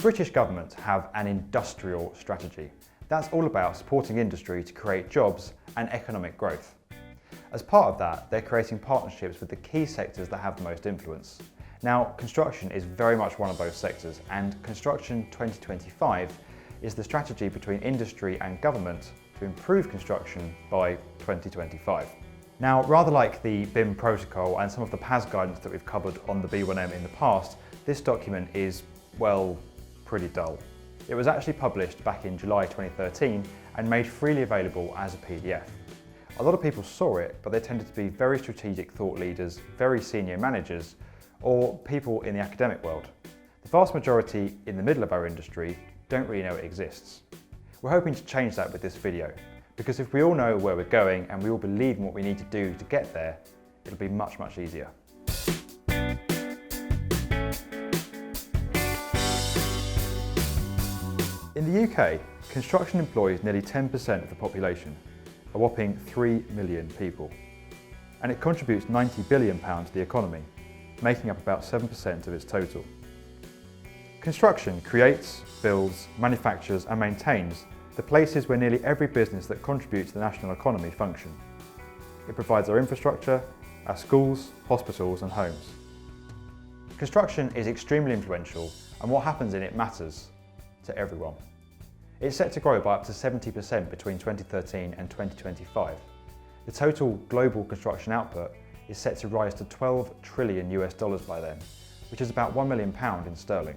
British government have an industrial strategy. That's all about supporting industry to create jobs and economic growth. As part of that, they're creating partnerships with the key sectors that have the most influence. Now, construction is very much one of those sectors, and Construction 2025 is the strategy between industry and government to improve construction by 2025. Now, rather like the BIM protocol and some of the PAS guidance that we've covered on the B1M in the past, this document is, well, pretty dull. It was actually published back in July 2013 and made freely available as a PDF. A lot of people saw it, but they tended to be very strategic thought leaders, very senior managers, or people in the academic world. The vast majority in the middle of our industry don't really know it exists. We're hoping to change that with this video, because if we all know where we're going and we all believe in what we need to do to get there, it'll be much, much easier. In the UK, construction employs nearly 10% of the population, a whopping 3 million people, and it contributes £90 billion to the economy, making up about 7% of its total. Construction creates, builds, manufactures and maintains the places where nearly every business that contributes to the national economy function. It provides our infrastructure, our schools, hospitals and homes. Construction is extremely influential, and what happens in it matters to everyone. It's set to grow by up to 70% between 2013 and 2025. The total global construction output is set to rise to $12 trillion by then, which is about £1 million in sterling.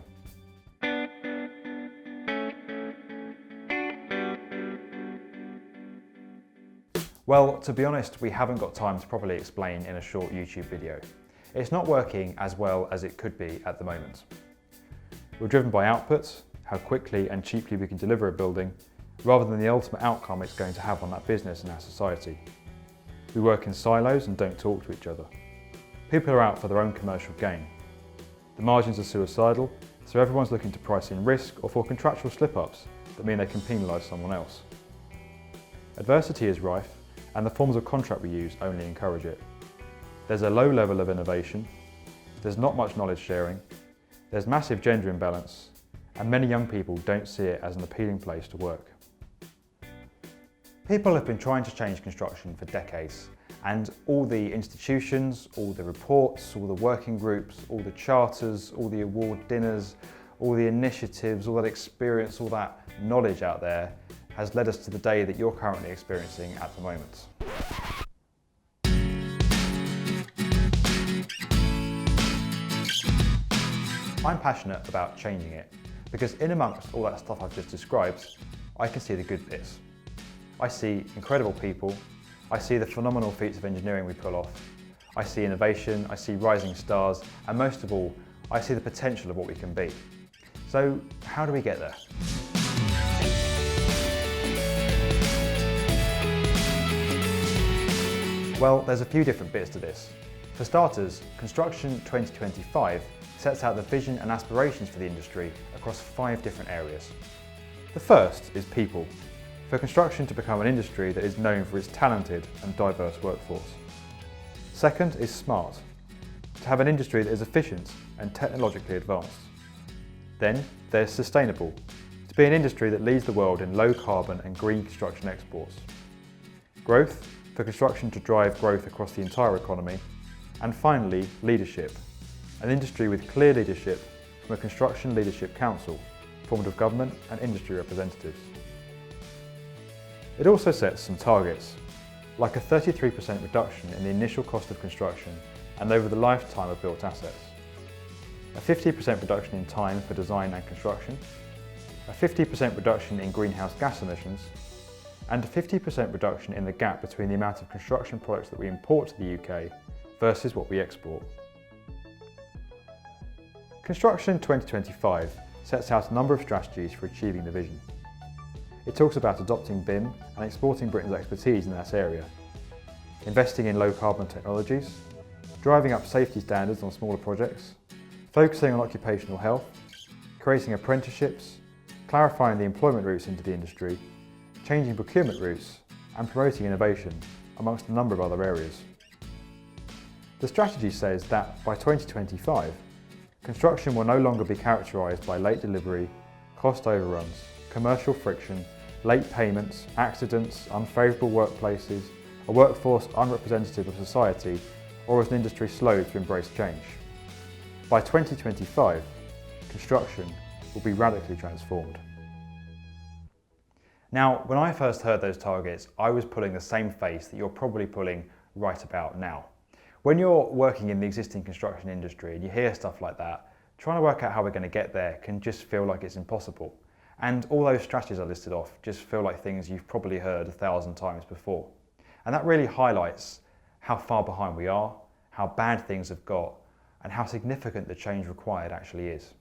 Well, to be honest, we haven't got time to properly explain in a short YouTube video. It's not working as well as it could be at the moment. We're driven by outputs, how quickly and cheaply we can deliver a building, rather than the ultimate outcome it's going to have on that business and our society. We work in silos and don't talk to each other. People are out for their own commercial gain. The margins are suicidal, so everyone's looking to price in risk or for contractual slip-ups that mean they can penalise someone else. Adversity is rife, and the forms of contract we use only encourage it. There's a low level of innovation, there's not much knowledge sharing, there's massive gender imbalance, and many young people don't see it as an appealing place to work. People have been trying to change construction for decades, and all the institutions, all the reports, all the working groups, all the charters, all the award dinners, all the initiatives, all that experience, all that knowledge out there has led us to the day that you're currently experiencing at the moment. I'm passionate about changing it, because in amongst all that stuff I've just described, I can see the good bits. I see incredible people, I see the phenomenal feats of engineering we pull off, I see innovation, I see rising stars, and most of all, I see the potential of what we can be. So how do we get there? Well, there's a few different bits to this. For starters, Construction 2025 sets out the vision and aspirations for the industry across 5 different areas. The first is people, for construction to become an industry that is known for its talented and diverse workforce. Second is smart, to have an industry that is efficient and technologically advanced. Then there's sustainable, to be an industry that leads the world in low carbon and green construction exports. Growth, for construction to drive growth across the entire economy. And finally, leadership, an industry with clear leadership from a Construction Leadership Council, formed of government and industry representatives. It also sets some targets, like a 33% reduction in the initial cost of construction and over the lifetime of built assets, a 50% reduction in time for design and construction, a 50% reduction in greenhouse gas emissions, and a 50% reduction in the gap between the amount of construction products that we import to the UK versus what we export. Construction 2025 sets out a number of strategies for achieving the vision. It talks about adopting BIM and exporting Britain's expertise in that area, investing in low carbon technologies, driving up safety standards on smaller projects, focusing on occupational health, creating apprenticeships, clarifying the employment routes into the industry, changing procurement routes, and promoting innovation, amongst a number of other areas. The strategy says that by 2025, construction will no longer be characterised by late delivery, cost overruns, commercial friction, late payments, accidents, unfavourable workplaces, a workforce unrepresentative of society, or as an industry slow to embrace change. By 2025, construction will be radically transformed. Now, when I first heard those targets, I was pulling the same face that you're probably pulling right about now. When you're working in the existing construction industry and you hear stuff like that, trying to work out how we're going to get there can just feel like it's impossible. And all those strategies I listed off just feel like things you've probably heard 1,000 times before. And that really highlights how far behind we are, how bad things have got, and how significant the change required actually is.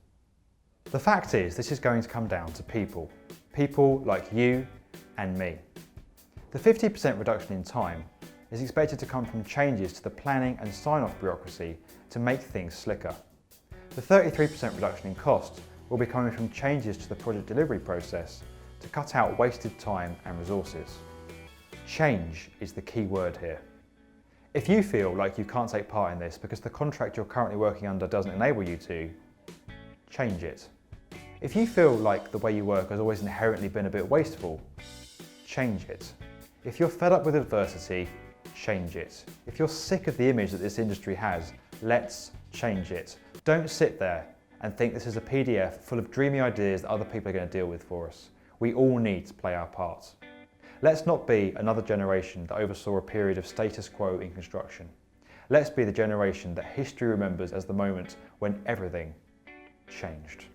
The fact is, this is going to come down to people. People like you and me. The 50% reduction in time is expected to come from changes to the planning and sign-off bureaucracy to make things slicker. The 33% reduction in cost will be coming from changes to the project delivery process to cut out wasted time and resources. Change is the key word here. If you feel like you can't take part in this because the contract you're currently working under doesn't enable you to, change it. If you feel like the way you work has always inherently been a bit wasteful, change it. If you're fed up with adversity, change it. If you're sick of the image that this industry has, let's change it. Don't sit there and think this is a PDF full of dreamy ideas that other people are going to deal with for us. We all need to play our part. Let's not be another generation that oversaw a period of status quo in construction. Let's be the generation that history remembers as the moment when everything changed.